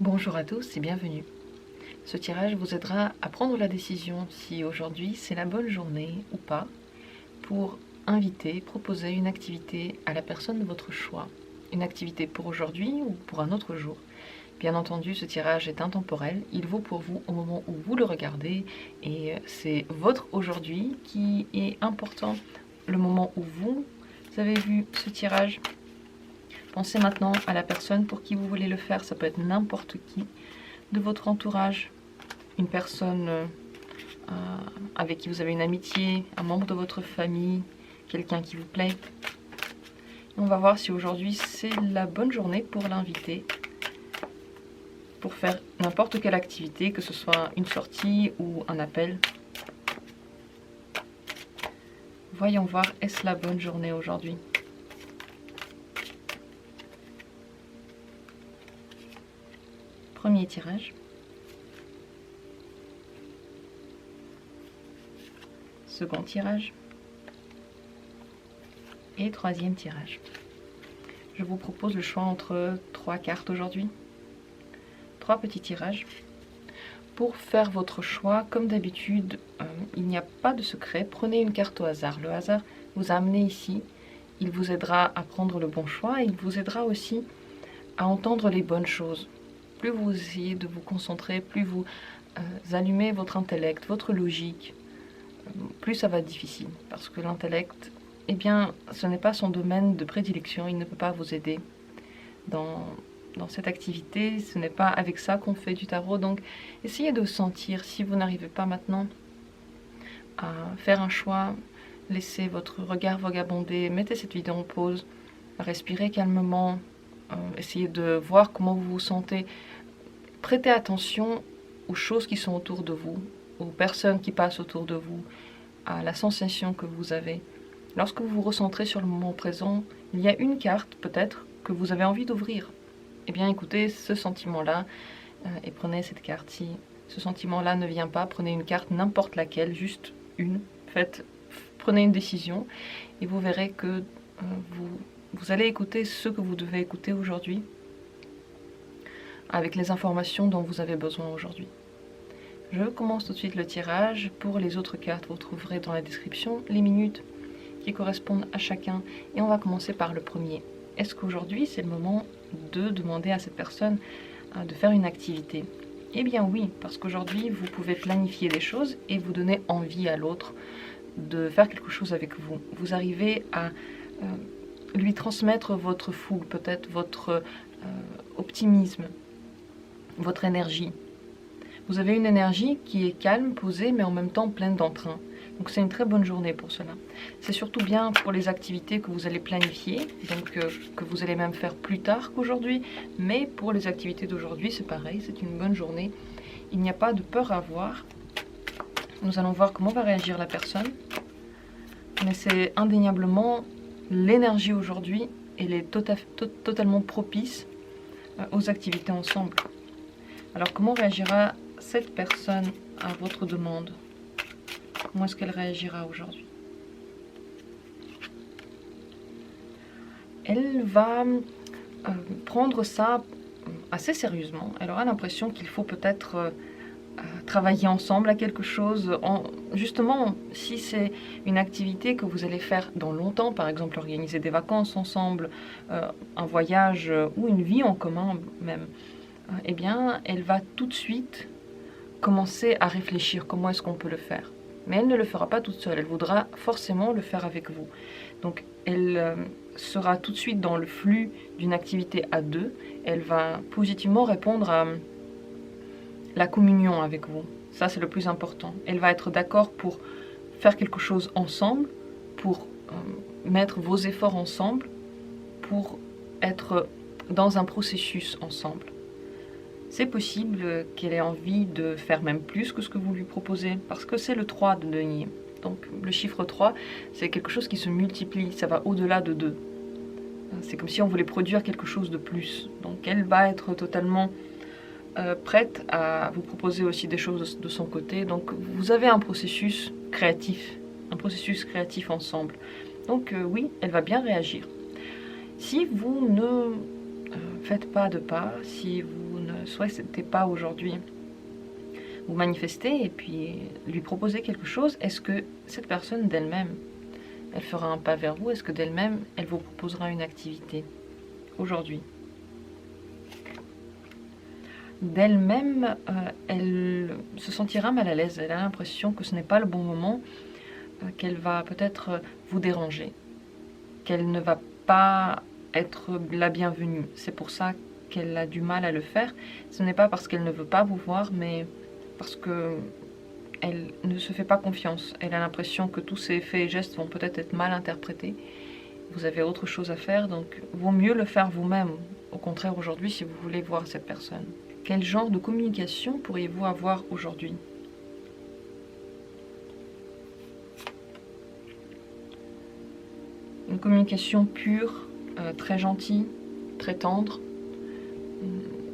Bonjour à tous et bienvenue. Ce tirage vous aidera à prendre la décision si aujourd'hui c'est la bonne journée ou pas pour proposer une activité à la personne de votre choix. Une activité pour aujourd'hui ou pour un autre jour. Bien entendu, ce tirage est intemporel, il vaut pour vous au moment où vous le regardez et c'est votre aujourd'hui qui est important. Le moment où vous avez vu ce tirage, pensez maintenant à la personne pour qui vous voulez le faire, ça peut être n'importe qui de votre entourage, une personne avec qui vous avez une amitié, un membre de votre famille, quelqu'un qui vous plaît. On va voir si aujourd'hui c'est la bonne journée pour l'inviter, pour faire n'importe quelle activité, que ce soit une sortie ou un appel. Voyons voir, est-ce la bonne journée aujourd'hui? Premier tirage. Second tirage. Et troisième tirage. Je vous propose le choix entre 3 cartes aujourd'hui. 3 petits tirages. Pour faire votre choix, comme d'habitude, il n'y a pas de secret. Prenez une carte au hasard. Le hasard vous a amené ici. Il vous aidera à prendre le bon choix. Il vous aidera aussi à entendre les bonnes choses. Plus vous essayez de vous concentrer, plus vous allumez votre intellect, votre logique, plus ça va être difficile. Parce que l'intellect, eh bien, ce n'est pas son domaine de prédilection, il ne peut pas vous aider dans cette activité. Ce n'est pas avec ça qu'on fait du tarot. Donc, essayez de sentir. Si vous n'arrivez pas maintenant à faire un choix, laissez votre regard vagabonder, mettez cette vidéo en pause, respirez calmement, essayez de voir comment vous vous sentez. Prêtez attention aux choses qui sont autour de vous, aux personnes qui passent autour de vous, à la sensation que vous avez. Lorsque vous vous recentrez sur le moment présent, il y a une carte peut-être que vous avez envie d'ouvrir. Eh bien écoutez ce sentiment-là et prenez cette carte. Si ce sentiment-là ne vient pas, prenez une carte, n'importe laquelle, juste une. Prenez une décision et vous verrez que vous allez écouter ce que vous devez écouter aujourd'hui avec les informations dont vous avez besoin aujourd'hui. Je commence tout de suite le tirage. Pour les autres cartes, vous trouverez dans la description les minutes qui correspondent à chacun. Et on va commencer par le premier. Est-ce qu'aujourd'hui, c'est le moment de demander à cette personne de faire une activité? Eh bien oui, parce qu'aujourd'hui, vous pouvez planifier des choses et vous donner envie à l'autre de faire quelque chose avec vous. Vous arrivez à lui transmettre votre fougue, peut-être votre optimisme, votre énergie. Vous avez une énergie qui est calme, posée, mais en même temps pleine d'entrain. Donc c'est une très bonne journée pour cela. C'est surtout bien pour les activités que vous allez planifier, donc que vous allez même faire plus tard qu'aujourd'hui. Mais pour les activités d'aujourd'hui, c'est pareil, c'est une bonne journée. Il n'y a pas de peur à avoir. Nous allons voir comment va réagir la personne. Mais c'est indéniablement l'énergie aujourd'hui. Elle est totalement propice aux activités ensemble. Alors comment réagira cette personne à votre demande? Comment est-ce qu'elle réagira aujourd'hui? Elle va prendre ça assez sérieusement. Elle aura l'impression qu'il faut peut-être travailler ensemble à quelque chose. Justement, si c'est une activité que vous allez faire dans longtemps, par exemple organiser des vacances ensemble, un voyage ou une vie en commun même, eh bien, elle va tout de suite commencer à réfléchir comment est-ce qu'on peut le faire. Mais elle ne le fera pas toute seule, elle voudra forcément le faire avec vous. Donc elle sera tout de suite dans le flux d'une activité à deux. Elle va positivement répondre à la communion avec vous. Ça, c'est le plus important. Elle va être d'accord pour faire quelque chose ensemble, pour mettre vos efforts ensemble, pour être dans un processus ensemble. C'est possible qu'elle ait envie de faire même plus que ce que vous lui proposez, parce que c'est le 3 de denier. Donc le chiffre 3, c'est quelque chose qui se multiplie, ça va au-delà de 2. C'est comme si on voulait produire quelque chose de plus. Donc elle va être totalement prête à vous proposer aussi des choses de son côté. Donc vous avez un processus créatif ensemble. Donc oui, elle va bien réagir. Si vous ne faites pas de pas, si vous ne souhaitez pas aujourd'hui vous manifester et puis lui proposer quelque chose, est-ce que cette personne d'elle-même, elle fera un pas vers vous? Est-ce que d'elle-même, elle vous proposera une activité aujourd'hui? D'elle-même, elle se sentira mal à l'aise, elle a l'impression que ce n'est pas le bon moment, qu'elle va peut-être vous déranger, qu'elle ne va pas être la bienvenue. C'est pour ça qu'elle a du mal à le faire. Ce n'est pas parce qu'elle ne veut pas vous voir, mais parce que elle ne se fait pas confiance. Elle a l'impression que tous ses faits et gestes vont peut-être être mal interprétés. Vous avez autre chose à faire, donc vaut mieux le faire vous-même. Au contraire, aujourd'hui, si vous voulez voir cette personne. Quel genre de communication pourriez-vous avoir aujourd'hui? Une communication pure, très gentille, très tendre.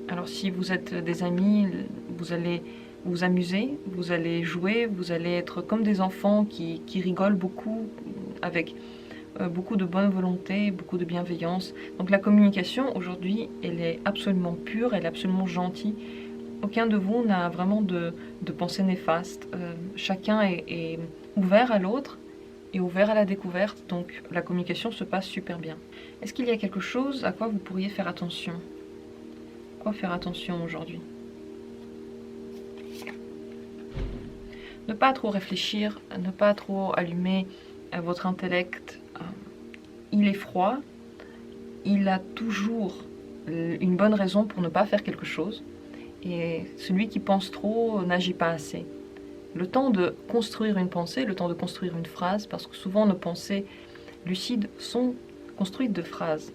Alors si vous êtes des amis, vous allez vous amuser, vous allez jouer, vous allez être comme des enfants qui rigolent beaucoup, avec beaucoup de bonne volonté, beaucoup de bienveillance. Donc la communication aujourd'hui, elle est absolument pure, elle est absolument gentille. Aucun de vous n'a vraiment de pensée néfaste. Chacun est ouvert à l'autre et ouvert à la découverte, donc la communication se passe super bien. Est-ce qu'il y a quelque chose à quoi vous pourriez faire attention? Quoi faire attention aujourd'hui? Ne pas trop réfléchir, ne pas trop allumer votre intellect. Il est froid, il a toujours une bonne raison pour ne pas faire quelque chose. Et celui qui pense trop n'agit pas assez. Le temps de construire une pensée, le temps de construire une phrase, parce que souvent nos pensées lucides sont construites de phrases,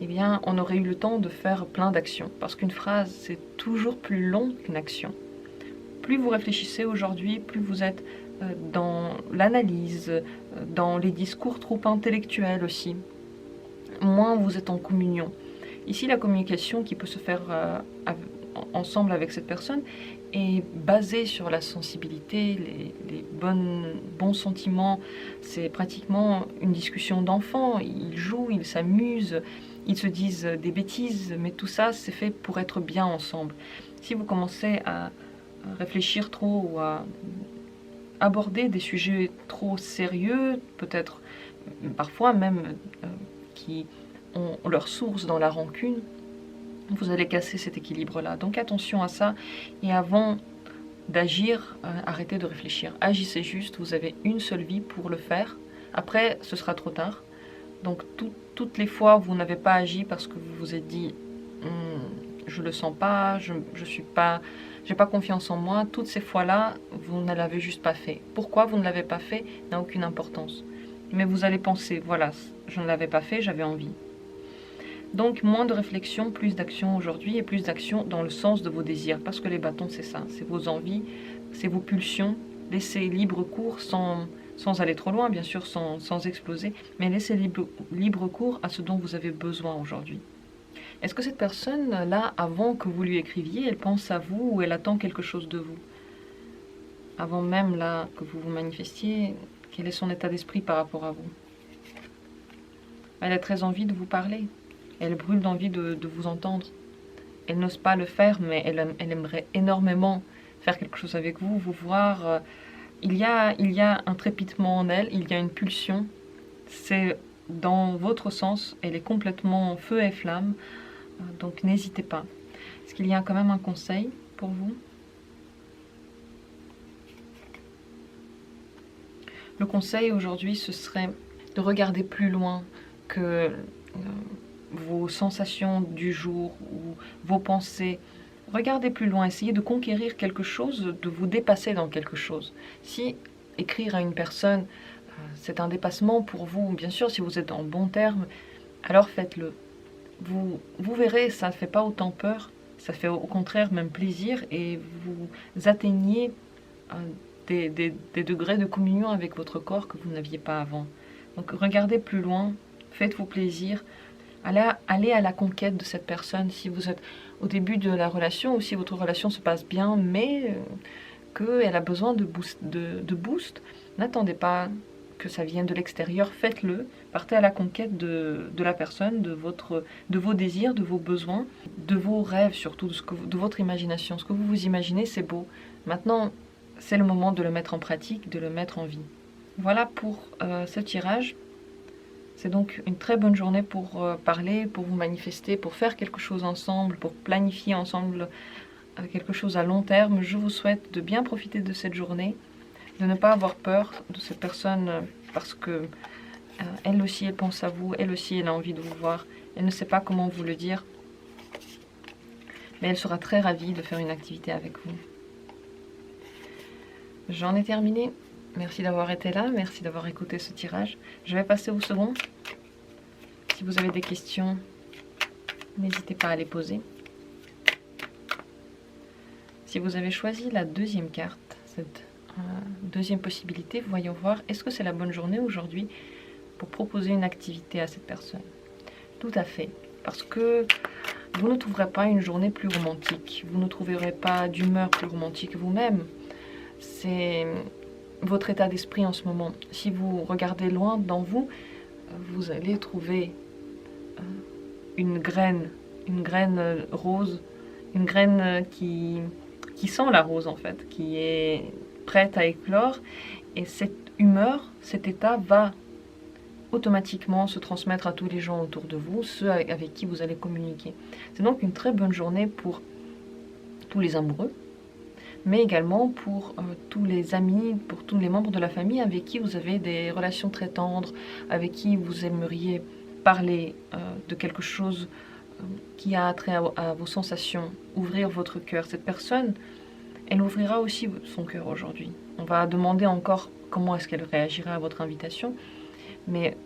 eh bien on aurait eu le temps de faire plein d'actions. Parce qu'une phrase, c'est toujours plus long qu'une action. Plus vous réfléchissez aujourd'hui, plus vous êtes dans l'analyse, dans les discours trop intellectuels aussi, moins vous êtes en communion. Ici, la communication qui peut se faire ensemble avec cette personne est basée sur la sensibilité, les bons sentiments. C'est pratiquement une discussion d'enfants. Ils jouent, ils s'amusent, ils se disent des bêtises, mais tout ça, c'est fait pour être bien ensemble. Si vous commencez à réfléchir trop ou à aborder des sujets trop sérieux, peut-être parfois même qui ont leur source dans la rancune, vous allez casser cet équilibre-là. Donc attention à ça, et avant d'agir, arrêtez de réfléchir. Agissez juste, vous avez une seule vie pour le faire. Après, ce sera trop tard. Donc toutes les fois où vous n'avez pas agi parce que vous vous êtes dit je le sens pas, je suis pas, j'ai pas confiance en moi, toutes ces fois-là, vous ne l'avez juste pas fait. Pourquoi vous ne l'avez pas fait n'a aucune importance. Mais vous allez penser, voilà, je ne l'avais pas fait, j'avais envie. Donc moins de réflexion, plus d'action aujourd'hui, et plus d'action dans le sens de vos désirs. Parce que les bâtons, c'est ça, c'est vos envies, c'est vos pulsions. Laissez libre cours sans aller trop loin, bien sûr, sans exploser, mais laissez libre cours à ce dont vous avez besoin aujourd'hui. Est-ce que cette personne-là, avant que vous lui écriviez, elle pense à vous ou elle attend quelque chose de vous? Avant même là que vous vous manifestiez, quel est son état d'esprit par rapport à vous? Elle a très envie de vous parler. Elle brûle d'envie de vous entendre. Elle n'ose pas le faire, mais elle aimerait énormément faire quelque chose avec vous, vous voir. Il y a un trépitement en elle, il y a une pulsion. C'est dans votre sens, elle est complètement feu et flamme. Donc n'hésitez pas. Est-ce qu'il y a quand même un conseil pour vous? Le conseil aujourd'hui, ce serait de regarder plus loin que vos sensations du jour ou vos pensées. Regardez plus loin, essayez de conquérir quelque chose, de vous dépasser dans quelque chose. Si écrire à une personne, c'est un dépassement pour vous, bien sûr, si vous êtes en bons termes, alors faites-le. Vous verrez, ça ne fait pas autant peur, ça fait au contraire même plaisir, et vous atteignez des degrés de communion avec votre corps que vous n'aviez pas avant. Donc regardez plus loin, faites-vous plaisir, allez à la conquête de cette personne si vous êtes au début de la relation ou si votre relation se passe bien, mais qu'elle a besoin de boost. N'attendez pas que ça vienne de l'extérieur, faites-le. Partez à la conquête de la personne, de vos désirs, de vos besoins, de vos rêves surtout, de votre imagination. Ce que vous vous imaginez, c'est beau. Maintenant, c'est le moment de le mettre en pratique, de le mettre en vie. Voilà pour ce tirage. C'est donc une très bonne journée pour parler, pour vous manifester, pour faire quelque chose ensemble, pour planifier ensemble quelque chose à long terme. Je vous souhaite de bien profiter de cette journée, de ne pas avoir peur de cette personne parce que elle aussi elle pense à vous, elle aussi elle a envie de vous voir, elle ne sait pas comment vous le dire, mais elle sera très ravie de faire une activité avec vous. J'en ai terminé. Merci d'avoir été là, merci d'avoir écouté ce tirage. Je vais passer au second. Si vous avez des questions, n'hésitez pas à les poser. Si vous avez choisi la deuxième carte, cette deuxième possibilité, voyons voir, est-ce que c'est la bonne journée aujourd'hui pour proposer une activité à cette personne? Tout à fait, parce que vous ne trouverez pas une journée plus romantique, vous ne trouverez pas d'humeur plus romantique vous-même. C'est votre état d'esprit en ce moment. Si vous regardez loin dans vous, vous allez trouver une graine rose, une graine qui sent la rose en fait, qui est prête à éclore, et cette humeur, cet état va automatiquement se transmettre à tous les gens autour de vous, ceux avec qui vous allez communiquer. C'est donc une très bonne journée pour tous les amoureux, mais également pour tous les amis, pour tous les membres de la famille avec qui vous avez des relations très tendres, avec qui vous aimeriez parler de quelque chose qui a trait à vos sensations, ouvrir votre cœur. Cette personne, elle ouvrira aussi son cœur aujourd'hui. On va demander encore comment est-ce qu'elle réagira à votre invitation, mais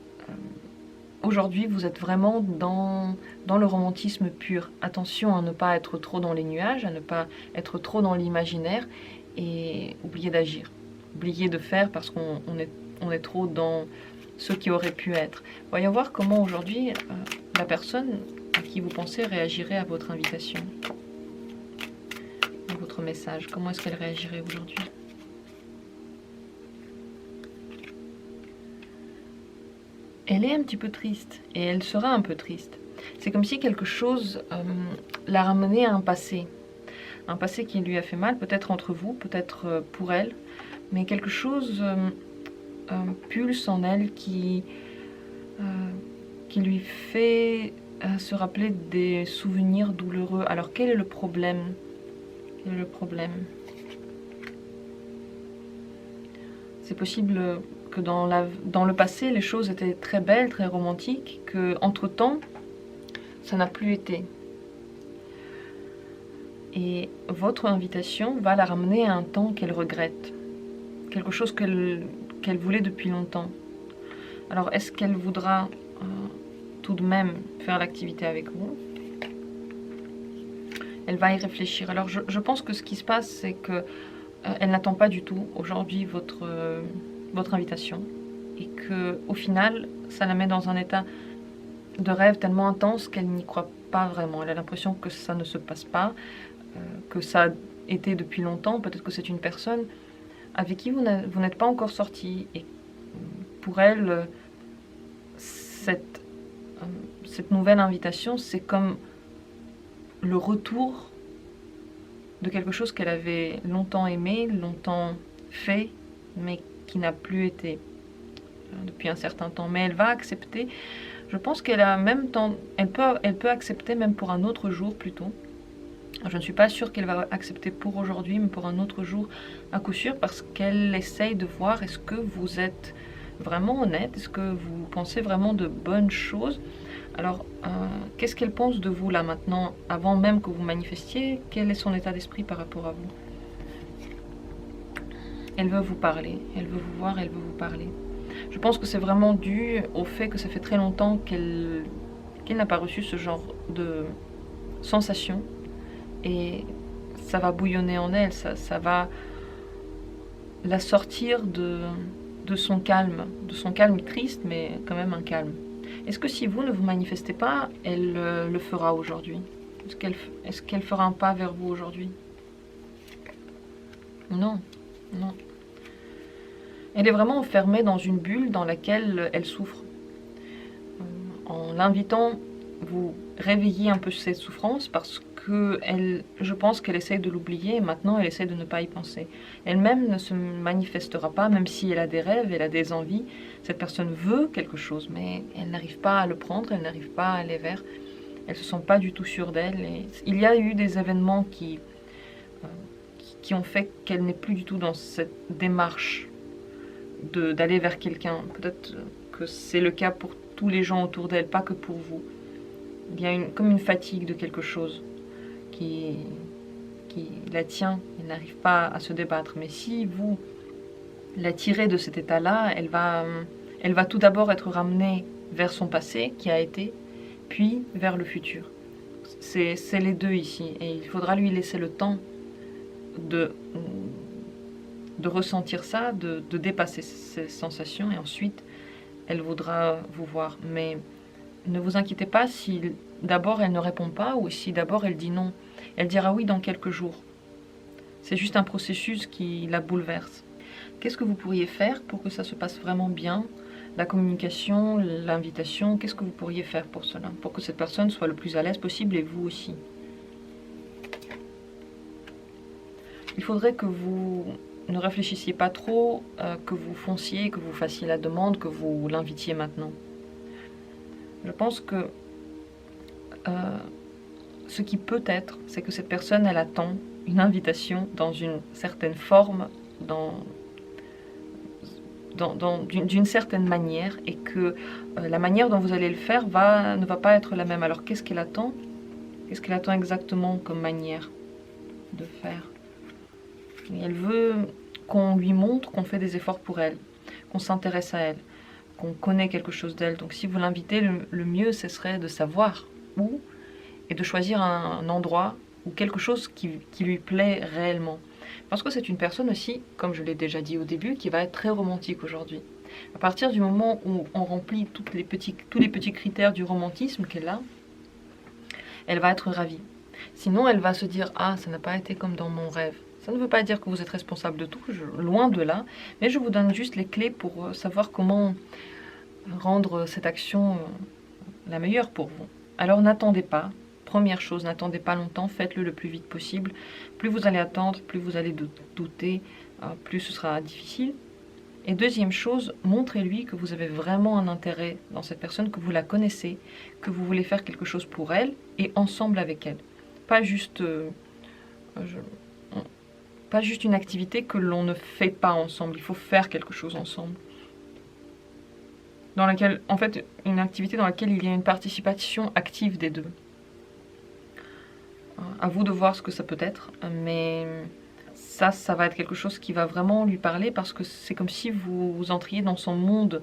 aujourd'hui vous êtes vraiment dans le romantisme pur. Attention à ne pas être trop dans les nuages, à ne pas être trop dans l'imaginaire, et oublier d'agir, oublier de faire parce qu'on est trop dans ce qui aurait pu être. Voyons voir comment aujourd'hui la personne à qui vous pensez réagirait à votre invitation, à votre message. Comment est-ce qu'elle réagirait aujourd'hui? Elle est un petit peu triste, et elle sera un peu triste. C'est comme si quelque chose l'a ramenée à un passé qui lui a fait mal, peut-être entre vous, peut-être pour elle, mais quelque chose pulse en elle qui lui fait se rappeler des souvenirs douloureux. Alors quel est le problème? Quel est le problème? C'est possible que dans le passé, les choses étaient très belles, très romantiques, que entre-temps, ça n'a plus été. Et votre invitation va la ramener à un temps qu'elle regrette, quelque chose qu'elle voulait depuis longtemps. Alors, est-ce qu'elle voudra tout de même faire l'activité avec vous? Elle va y réfléchir. Alors, je pense que ce qui se passe, c'est que elle n'attend pas du tout aujourd'hui votre invitation, et que au final, ça la met dans un état de rêve tellement intense qu'elle n'y croit pas vraiment. Elle a l'impression que ça ne se passe pas, que ça a été depuis longtemps. Peut-être que c'est une personne avec qui vous n'êtes pas encore sorti, et pour elle, cette nouvelle invitation, c'est comme le retour de quelque chose qu'elle avait longtemps aimé, longtemps fait, mais qui n'a plus été depuis un certain temps. Mais elle va accepter. Je pense qu'elle a même temps, elle peut accepter même pour un autre jour plutôt. Je ne suis pas sûre qu'elle va accepter pour aujourd'hui, mais pour un autre jour à coup sûr, parce qu'elle essaye de voir est-ce que vous êtes vraiment honnête, est-ce que vous pensez vraiment de bonnes choses. Alors, qu'est-ce qu'elle pense de vous là maintenant, avant même que vous manifestiez? Quel est son état d'esprit par rapport à vous? Elle veut vous parler, elle veut vous voir, elle veut vous parler. Je pense que c'est vraiment dû au fait que ça fait très longtemps qu'elle n'a pas reçu ce genre de sensation, et ça va bouillonner en elle, ça va la sortir de son calme triste, mais quand même un calme. Est-ce que si vous ne vous manifestez pas, elle le fera aujourd'hui? Est-ce qu'elle fera un pas vers vous aujourd'hui? Non, non. Elle est vraiment enfermée dans une bulle dans laquelle elle souffre. En l'invitant, vous réveillez un peu cette souffrance parce que je pense qu'elle essaye de l'oublier et maintenant elle essaie de ne pas y penser. Elle-même ne se manifestera pas, même si elle a des rêves, elle a des envies. Cette personne veut quelque chose, mais elle n'arrive pas à le prendre, elle n'arrive pas à aller vers. Elle ne se sent pas du tout sûre d'elle. Il y a eu des événements qui ont fait qu'elle n'est plus du tout dans cette démarche d'aller vers quelqu'un. Peut-être que c'est le cas pour tous les gens autour d'elle, pas que pour vous. Il y a comme une fatigue de quelque chose qui la tient. Elle n'arrive pas à se débattre. Mais si vous la tirez de cet état-là, elle va tout d'abord être ramenée vers son passé qui a été, puis vers le futur. C'est les deux ici. Et il faudra lui laisser le temps de ressentir ça, de dépasser ces sensations, et ensuite elle voudra vous voir. Mais ne vous inquiétez pas si d'abord elle ne répond pas ou si d'abord elle dit non. Elle dira oui dans quelques jours. C'est juste un processus qui la bouleverse. Qu'est-ce que vous pourriez faire pour que ça se passe vraiment bien? La communication, l'invitation, qu'est-ce que vous pourriez faire pour cela? Pour que cette personne soit le plus à l'aise possible et vous aussi. Il faudrait que vous ne réfléchissiez pas trop, que vous fonciez, que vous fassiez la demande, que vous l'invitiez maintenant. Je pense que ce qui peut être, c'est que cette personne, elle attend une invitation dans une certaine forme, d'une certaine manière, et que la manière dont vous allez le faire ne va pas être la même. Alors qu'est-ce qu'elle attend? Qu'est-ce qu'elle attend exactement comme manière de faire? Et elle veut qu'on lui montre qu'on fait des efforts pour elle, qu'on s'intéresse à elle, qu'on connaît quelque chose d'elle. Donc si vous l'invitez, le mieux, ce serait de savoir où et de choisir un endroit ou quelque chose qui lui plaît réellement. Parce que c'est une personne aussi, comme je l'ai déjà dit au début, qui va être très romantique aujourd'hui. À partir du moment où on remplit tous les petits critères du romantisme qu'elle a, elle va être ravie. Sinon, elle va se dire « Ah, ça n'a pas été comme dans mon rêve ». Ça ne veut pas dire que vous êtes responsable de tout, loin de là, mais je vous donne juste les clés pour savoir comment rendre cette action la meilleure pour vous. Alors n'attendez pas. Première chose, n'attendez pas longtemps, faites-le le plus vite possible. Plus vous allez attendre, plus vous allez douter, plus ce sera difficile. Et deuxième chose, montrez-lui que vous avez vraiment un intérêt dans cette personne, que vous la connaissez, que vous voulez faire quelque chose pour elle et ensemble avec elle. Pas juste une activité que l'on ne fait pas ensemble, il faut faire quelque chose ensemble. Dans laquelle, en fait, une activité dans laquelle il y a une participation active des deux. À vous de voir ce que ça peut être, mais ça va être quelque chose qui va vraiment lui parler parce que c'est comme si vous entriez dans son monde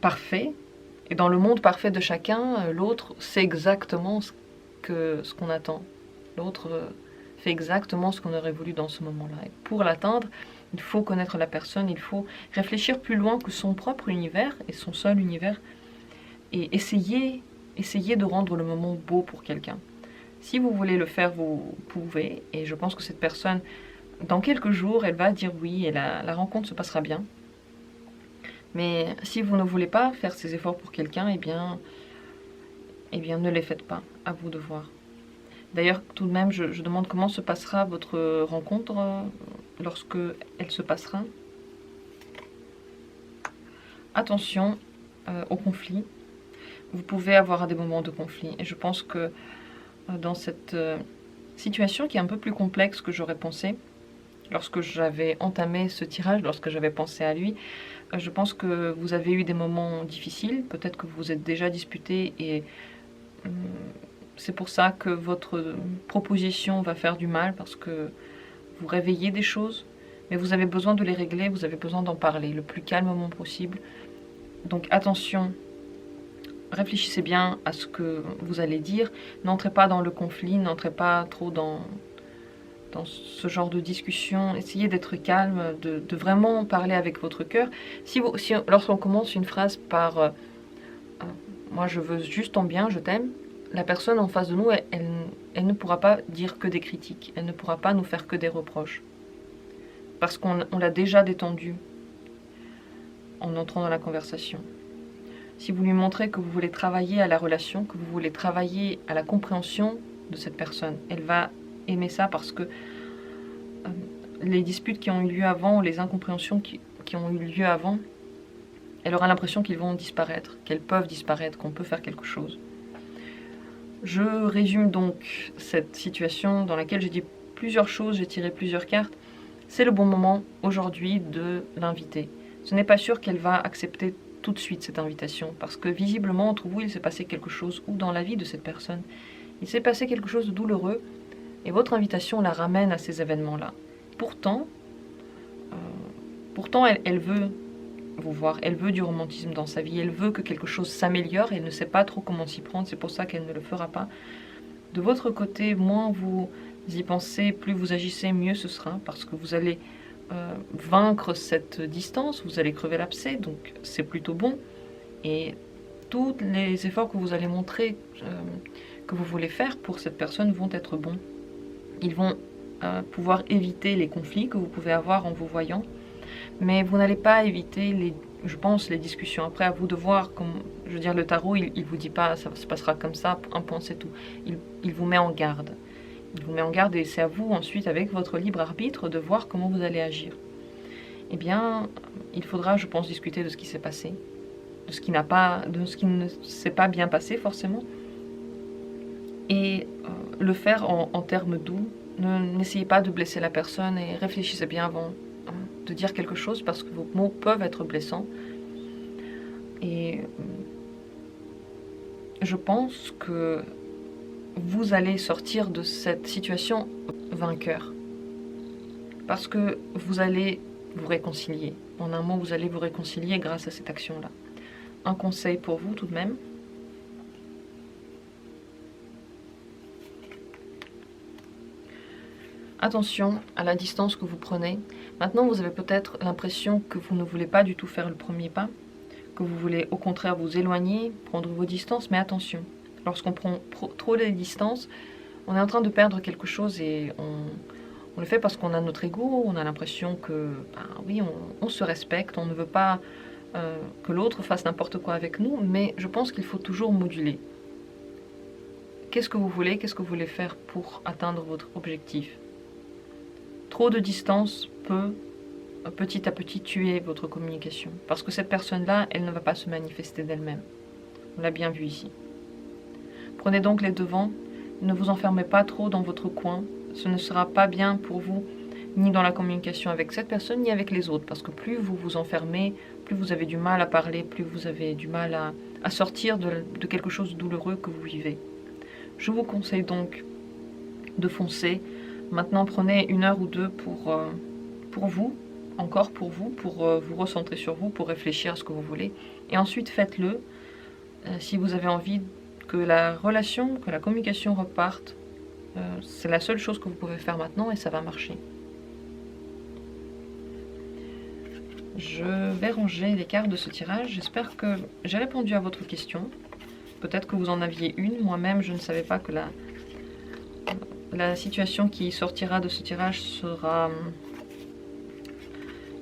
parfait, et dans le monde parfait de chacun, l'autre sait exactement ce qu'on attend. L'autre fait exactement ce qu'on aurait voulu dans ce moment-là. Et pour l'atteindre, il faut connaître la personne, il faut réfléchir plus loin que son propre univers et son seul univers, et essayer de rendre le moment beau pour quelqu'un. Si vous voulez le faire, vous pouvez, et je pense que cette personne, dans quelques jours, elle va dire oui, et la rencontre se passera bien. Mais si vous ne voulez pas faire ces efforts pour quelqu'un, eh bien, ne les faites pas, à vous de voir. D'ailleurs, tout de même, je demande comment se passera votre rencontre lorsque elle se passera. Attention au conflit. Vous pouvez avoir des moments de conflit, et je pense que dans cette situation qui est un peu plus complexe que j'aurais pensé, lorsque j'avais entamé ce tirage, lorsque j'avais pensé à lui, je pense que vous avez eu des moments difficiles, peut-être que vous vous êtes déjà disputés, et c'est pour ça que votre proposition va faire du mal, parce que vous réveillez des choses, mais vous avez besoin de les régler, vous avez besoin d'en parler le plus calmement possible. Donc attention, réfléchissez bien à ce que vous allez dire, n'entrez pas dans le conflit, n'entrez pas trop dans ce genre de discussion, essayez d'être calme, de vraiment parler avec votre cœur. Lorsqu'on commence une phrase par moi je veux juste ton bien, je t'aime, la personne en face de nous, elle ne pourra pas dire que des critiques, elle ne pourra pas nous faire que des reproches. Parce qu'on l'a déjà détendue en entrant dans la conversation. Si vous lui montrez que vous voulez travailler à la relation, que vous voulez travailler à la compréhension de cette personne, elle va aimer ça parce que les disputes qui ont eu lieu avant, les incompréhensions qui ont eu lieu avant, elle aura l'impression qu'ils vont disparaître, qu'elles peuvent disparaître, qu'on peut faire quelque chose. Je résume donc cette situation dans laquelle j'ai dit plusieurs choses, j'ai tiré plusieurs cartes. C'est le bon moment aujourd'hui de l'inviter. Ce n'est pas sûr qu'elle va accepter tout de suite cette invitation, parce que visiblement entre vous il s'est passé quelque chose, ou dans la vie de cette personne, il s'est passé quelque chose de douloureux, et votre invitation la ramène à ces événements-là. Pourtant, elle veut vous voir, elle veut du romantisme dans sa vie, elle veut que quelque chose s'améliore, elle ne sait pas trop comment s'y prendre, c'est pour ça qu'elle ne le fera pas. De votre côté, moins vous y pensez, plus vous agissez, mieux ce sera, parce que vous allez vaincre cette distance, vous allez crever l'abcès, donc c'est plutôt bon. Et tous les efforts que vous allez montrer, que vous voulez faire pour cette personne vont être bons. Ils vont pouvoir éviter les conflits que vous pouvez avoir en vous voyant, mais vous n'allez pas éviter, je pense, les discussions. Après, à vous de voir, comme je veux dire, le tarot, il vous dit pas ça se passera comme ça, un point c'est tout. Il vous met en garde. Il vous met en garde et c'est à vous ensuite, avec votre libre arbitre, de voir comment vous allez agir. Eh bien, il faudra, je pense, discuter de ce qui s'est passé, de ce qui ne s'est pas bien passé forcément, et le faire en termes doux. N'essayez pas de blesser la personne et réfléchissez bien avant de dire quelque chose, parce que vos mots peuvent être blessants. Et je pense que vous allez sortir de cette situation vainqueur, parce que vous allez vous réconcilier. En un mot, vous allez vous réconcilier grâce à cette action-là. Un conseil pour vous tout de même. Attention à la distance que vous prenez. Maintenant, vous avez peut-être l'impression que vous ne voulez pas du tout faire le premier pas, que vous voulez au contraire vous éloigner, prendre vos distances, mais attention. Lorsqu'on prend trop les distances, on est en train de perdre quelque chose et on le fait parce qu'on a notre ego, on a l'impression que, oui, on se respecte, on ne veut pas que l'autre fasse n'importe quoi avec nous, mais je pense qu'il faut toujours moduler. Qu'est-ce que vous voulez faire pour atteindre votre objectif? Trop de distance peut petit à petit tuer votre communication, parce que cette personne-là, elle ne va pas se manifester d'elle-même. On l'a bien vu ici. Prenez donc les devants, ne vous enfermez pas trop dans votre coin, ce ne sera pas bien pour vous, ni dans la communication avec cette personne, ni avec les autres, parce que plus vous vous enfermez, plus vous avez du mal à parler, plus vous avez du mal à sortir de quelque chose de douloureux que vous vivez. Je vous conseille donc de foncer. Maintenant, prenez 1 heure ou 2 pour vous, encore pour vous recentrer sur vous, pour réfléchir à ce que vous voulez. Et ensuite, faites-le si vous avez envie que la relation, que la communication reparte. C'est la seule chose que vous pouvez faire maintenant et ça va marcher. Je vais ranger les cartes de ce tirage. J'espère que j'ai répondu à votre question. Peut-être que vous en aviez une. Moi-même, je ne savais pas que la situation qui sortira de ce tirage sera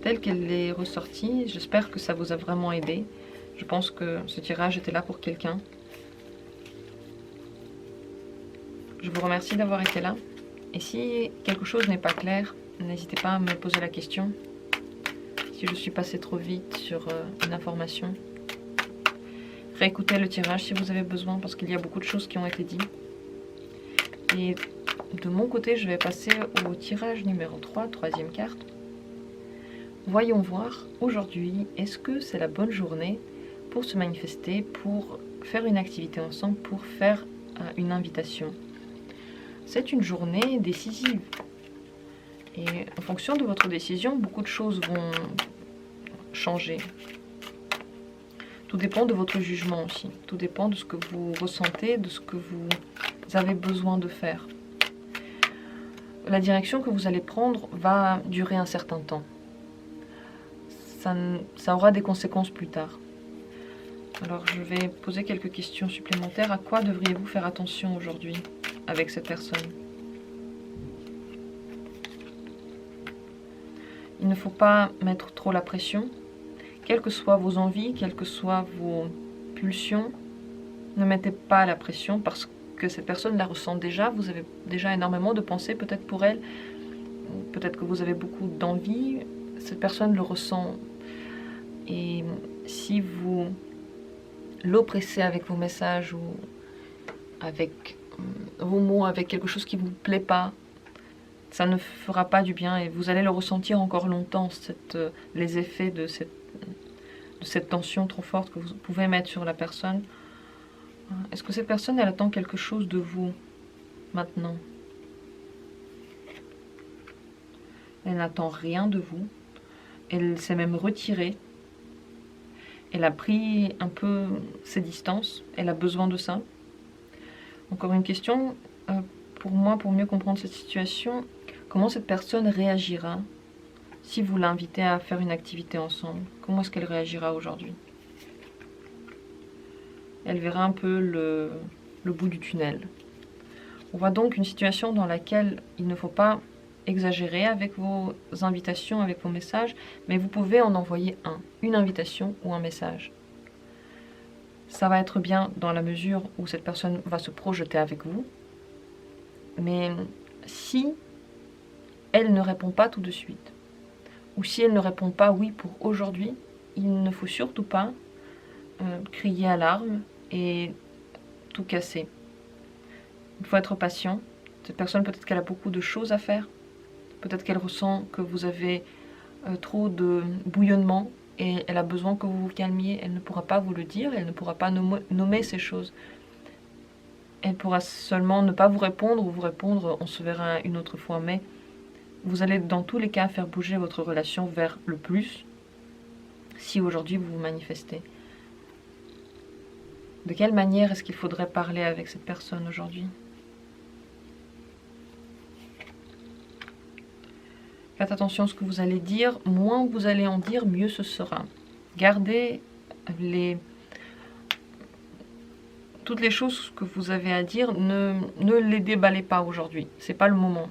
telle qu'elle est ressortie. J'espère que ça vous a vraiment aidé. Je pense que ce tirage était là pour quelqu'un. Je vous remercie d'avoir été là. Et si quelque chose n'est pas clair, n'hésitez pas à me poser la question. Si je suis passée trop vite sur une information. Réécoutez le tirage si vous avez besoin, parce qu'il y a beaucoup de choses qui ont été dites. Et de mon côté, je vais passer au tirage numéro 3, troisième carte. Voyons voir aujourd'hui, est-ce que c'est la bonne journée pour se manifester, pour faire une activité ensemble, pour faire une invitation. C'est une journée décisive. Et en fonction de votre décision, beaucoup de choses vont changer. Tout dépend de votre jugement aussi. Tout dépend de ce que vous ressentez, de ce que vous avez besoin de faire. La direction que vous allez prendre va durer un certain temps. Ça aura des conséquences plus tard. Alors je vais poser quelques questions supplémentaires. À quoi devriez-vous faire attention aujourd'hui avec cette personne? Il ne faut pas mettre trop la pression. quelles que soient vos envies, quelles que soient vos pulsions, ne mettez pas la pression parce que cette personne la ressent déjà. Vous avez déjà énormément de pensées peut-être pour elle. Peut-être que vous avez beaucoup d'envie. Cette personne le ressent. Et si vous l'oppressez avec vos messages ou avec vos mots, avec quelque chose qui ne vous plaît pas, ça ne fera pas du bien et vous allez le ressentir encore longtemps, les effets de cette tension trop forte que vous pouvez mettre sur la personne. Est-ce que cette personne, elle attend quelque chose de vous maintenant? Elle n'attend rien de vous. Elle s'est même retirée. Elle a pris un peu ses distances. Elle a besoin de ça. Encore une question pour moi, pour mieux comprendre cette situation. Comment cette personne réagira si vous l'invitez à faire une activité ensemble? Comment est-ce qu'elle réagira aujourd'hui? Elle verra un peu le bout du tunnel. On voit donc une situation dans laquelle il ne faut pas exagérer avec vos invitations, avec vos messages, mais vous pouvez en envoyer une invitation ou un message. Ça va être bien dans la mesure où cette personne va se projeter avec vous, mais si elle ne répond pas tout de suite, ou si elle ne répond pas oui pour aujourd'hui, il ne faut surtout pas crier alarme et tout casser. Il faut être patient. Cette personne, peut-être qu'elle a beaucoup de choses à faire. Peut-être qu'elle ressent que vous avez trop de bouillonnement et elle a besoin que vous vous calmiez. Elle ne pourra pas vous le dire, elle ne pourra pas nommer ces choses. Elle pourra seulement ne pas vous répondre ou vous répondre, on se verra une autre fois. Mais vous allez dans tous les cas faire bouger votre relation vers le plus si aujourd'hui vous vous manifestez. De quelle manière est-ce qu'il faudrait parler avec cette personne aujourd'hui? Faites attention à ce que vous allez dire. Moins vous allez en dire, mieux ce sera. Gardez toutes les choses que vous avez à dire. Ne les déballez pas aujourd'hui. Ce n'est pas le moment.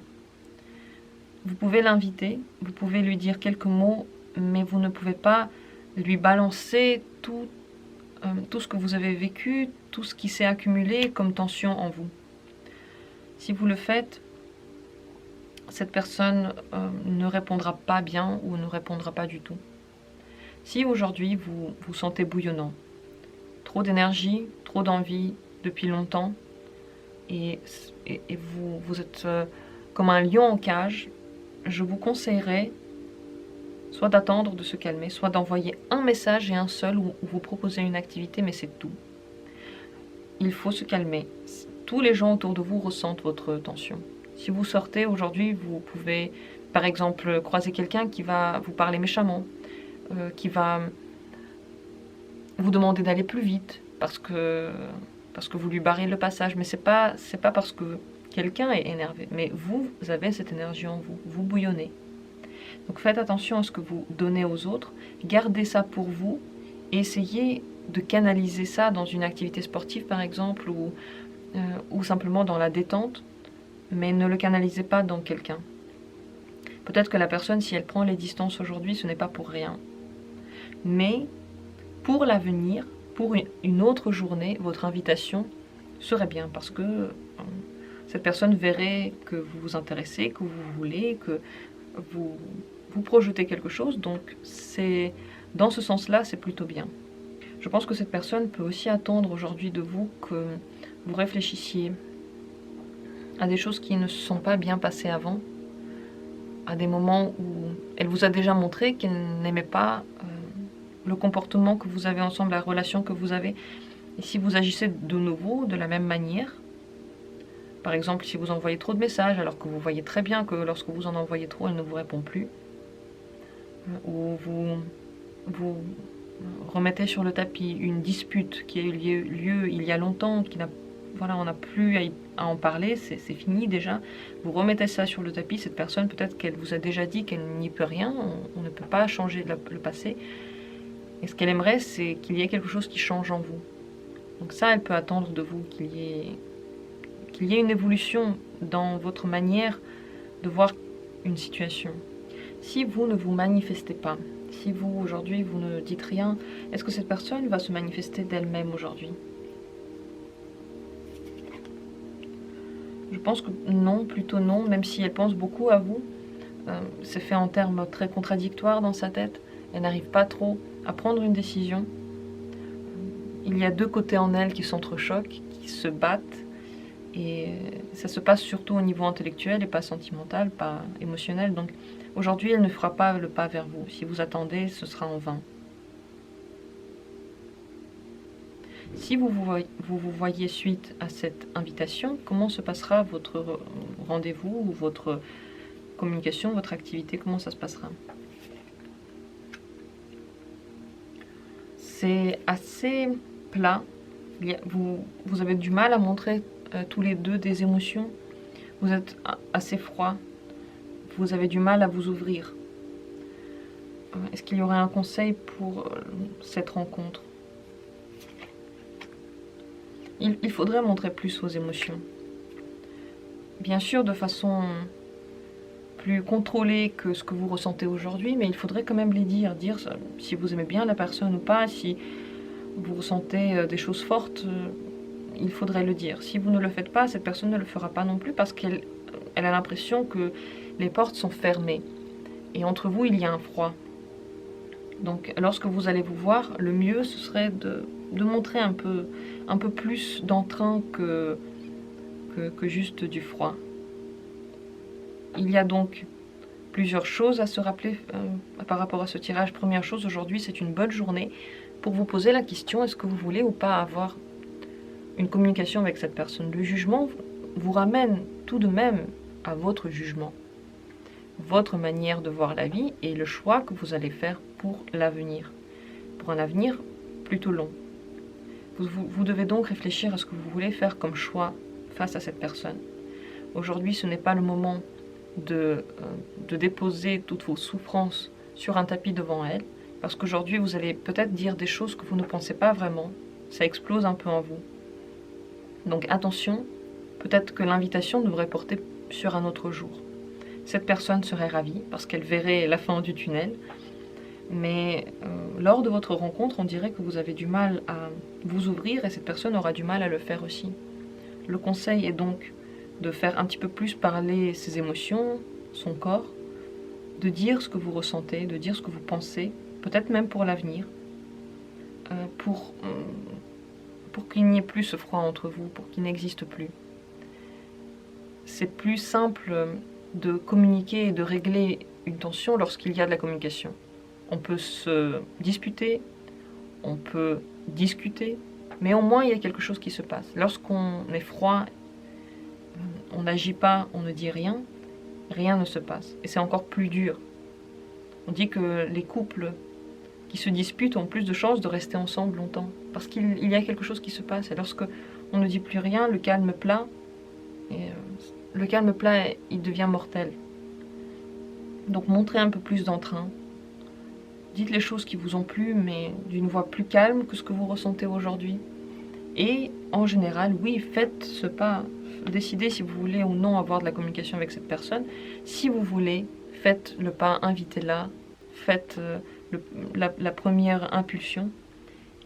Vous pouvez l'inviter. Vous pouvez lui dire quelques mots. Mais vous ne pouvez pas lui balancer tout ce que vous avez vécu, tout ce qui s'est accumulé comme tension en vous. Si vous le faites, cette personne ne répondra pas bien ou ne répondra pas du tout. Si aujourd'hui vous vous sentez bouillonnant, trop d'énergie, trop d'envie depuis longtemps, et vous êtes comme un lion en cage, je vous conseillerais soit d'attendre de se calmer, soit d'envoyer un message et un seul où vous proposez une activité, mais c'est tout. Il faut se calmer. Tous les gens autour de vous ressentent votre tension. Si vous sortez aujourd'hui, vous pouvez par exemple croiser quelqu'un qui va vous parler méchamment, qui va vous demander d'aller plus vite parce que vous lui barrez le passage. Mais c'est pas parce que quelqu'un est énervé, mais vous avez cette énergie en vous, vous bouillonnez. Donc faites attention à ce que vous donnez aux autres, gardez ça pour vous et essayez de canaliser ça dans une activité sportive par exemple ou simplement dans la détente, mais ne le canalisez pas dans quelqu'un. Peut-être que la personne, si elle prend les distances aujourd'hui, ce n'est pas pour rien. Mais pour l'avenir, pour une autre journée, votre invitation serait bien parce que cette personne verrait que vous vous intéressez, que vous voulez, que vous projetez quelque chose. Donc dans ce sens-là, c'est plutôt bien. Je pense que cette personne peut aussi attendre aujourd'hui de vous que vous réfléchissiez à des choses qui ne se sont pas bien passées avant, à des moments où elle vous a déjà montré qu'elle n'aimait pas le comportement que vous avez ensemble, la relation que vous avez. Et si vous agissez de nouveau de la même manière, par exemple si vous envoyez trop de messages alors que vous voyez très bien que lorsque vous en envoyez trop, elle ne vous répond plus, ou vous remettez sur le tapis une dispute qui a eu lieu il y a longtemps, voilà, on n'a plus à en parler, c'est fini déjà. Vous remettez ça sur le tapis, cette personne, peut-être qu'elle vous a déjà dit qu'elle n'y peut rien, on ne peut pas changer le passé. Et ce qu'elle aimerait, c'est qu'il y ait quelque chose qui change en vous. Donc ça, elle peut attendre de vous qu'il y ait une évolution dans votre manière de voir une situation. Si vous ne vous manifestez pas, Si vous, aujourd'hui, vous ne dites rien, est-ce que cette personne va se manifester d'elle-même aujourd'hui? Je pense que non, plutôt non, même si elle pense beaucoup à vous. C'est fait en termes très contradictoires dans sa tête. Elle n'arrive pas trop à prendre une décision. Il y a deux côtés en elle qui s'entrechoquent, qui se battent. Et ça se passe surtout au niveau intellectuel et pas sentimental, pas émotionnel. Donc aujourd'hui, elle ne fera pas le pas vers vous. Si vous attendez, ce sera en vain. Si vous vous voyez suite à cette invitation, comment se passera votre rendez-vous ou votre communication, votre activité, comment ça se passera? C'est assez plat. Vous avez du mal à montrer tous les deux des émotions. Vous êtes assez froid. Vous avez du mal à vous ouvrir. Est-ce qu'il y aurait un conseil pour cette rencontre? Il faudrait montrer plus vos émotions. Bien sûr, de façon plus contrôlée que ce que vous ressentez aujourd'hui, mais il faudrait quand même les dire si vous aimez bien la personne ou pas, si vous ressentez des choses fortes, il faudrait le dire. Si vous ne le faites pas, cette personne ne le fera pas non plus parce qu'elle a l'impression que les portes sont fermées. Et entre vous, il y a un froid. Donc lorsque vous allez vous voir, le mieux ce serait de montrer un peu plus d'entrain que juste du froid. Il y a donc plusieurs choses à se rappeler par rapport à ce tirage. Première chose, aujourd'hui c'est une bonne journée pour vous poser la question, est-ce que vous voulez ou pas avoir une communication avec cette personne? Le jugement vous ramène tout de même à votre jugement, votre manière de voir la vie et le choix que vous allez faire pour l'avenir, pour un avenir plutôt long. Vous devez donc réfléchir à ce que vous voulez faire comme choix face à cette personne. Aujourd'hui, ce n'est pas le moment de déposer toutes vos souffrances sur un tapis devant elle, parce qu'aujourd'hui, vous allez peut-être dire des choses que vous ne pensez pas vraiment. Ça explose un peu en vous. Donc attention, peut-être que l'invitation devrait porter sur un autre jour. Cette personne serait ravie parce qu'elle verrait la fin du tunnel. Mais lors de votre rencontre, on dirait que vous avez du mal à vous ouvrir et cette personne aura du mal à le faire aussi. Le conseil est donc de faire un petit peu plus parler ses émotions, son corps, de dire ce que vous ressentez, de dire ce que vous pensez, peut-être même pour l'avenir, pour qu'il n'y ait plus ce froid entre vous, pour qu'il n'existe plus. C'est plus simple de communiquer et de régler une tension lorsqu'il y a de la communication. On peut se disputer, on peut discuter, mais au moins il y a quelque chose qui se passe. Lorsqu'on est froid, on n'agit pas, on ne dit rien, rien ne se passe. Et c'est encore plus dur. On dit que les couples qui se disputent ont plus de chances de rester ensemble longtemps. Parce qu'il y a quelque chose qui se passe. Et lorsque on ne dit plus rien, le calme plat, le calme plat, il devient mortel. Donc montrez un peu plus d'entrain. Dites les choses qui vous ont plu, mais d'une voix plus calme que ce que vous ressentez aujourd'hui. Et en général, oui, faites ce pas. Décidez si vous voulez ou non avoir de la communication avec cette personne. Si vous voulez, faites le pas, invitez-la, faites la première impulsion.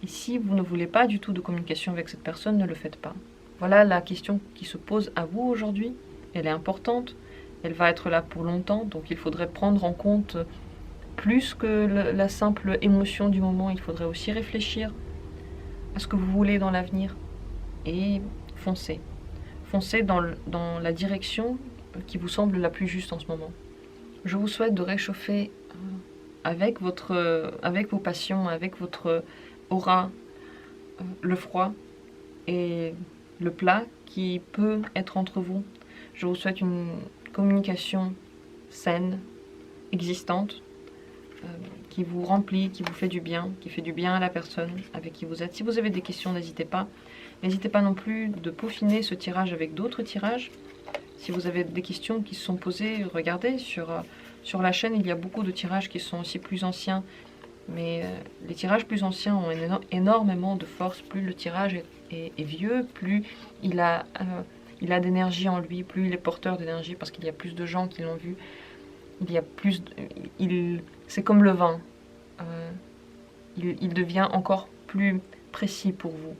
Et si vous ne voulez pas du tout de communication avec cette personne, ne le faites pas. Voilà la question qui se pose à vous aujourd'hui. Elle est importante, elle va être là pour longtemps, donc il faudrait prendre en compte plus que la simple émotion du moment. Il faudrait aussi réfléchir à ce que vous voulez dans l'avenir et foncez. Foncez dans la direction qui vous semble la plus juste en ce moment. Je vous souhaite de réchauffer avec vos passions, avec votre aura, le froid et le plat qui peut être entre vous. Je vous souhaite une communication saine, existante, qui vous remplit, qui vous fait du bien, qui fait du bien à la personne avec qui vous êtes. Si vous avez des questions, n'hésitez pas. N'hésitez pas non plus de peaufiner ce tirage avec d'autres tirages. Si vous avez des questions qui se sont posées, regardez sur la chaîne, il y a beaucoup de tirages qui sont aussi plus anciens. Mais les tirages plus anciens ont énormément de force. Plus le tirage est vieux, plus il a d'énergie en lui, plus il est porteur d'énergie parce qu'il y a plus de gens qui l'ont vu. C'est comme le vin. il devient encore plus précis pour vous.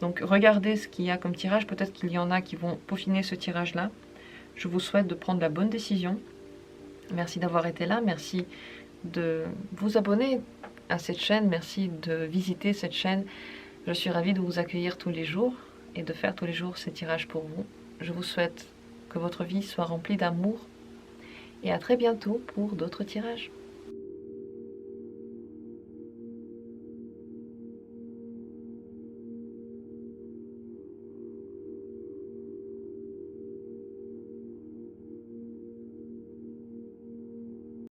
Donc regardez ce qu'il y a comme tirage, peut-être qu'il y en a qui vont peaufiner ce tirage-là. Je vous souhaite de prendre la bonne décision. Merci d'avoir été là, merci de vous abonner à cette chaîne, merci de visiter cette chaîne. Je suis ravie de vous accueillir tous les jours et de faire tous les jours ces tirages pour vous. Je vous souhaite que votre vie soit remplie d'amour et à très bientôt pour d'autres tirages.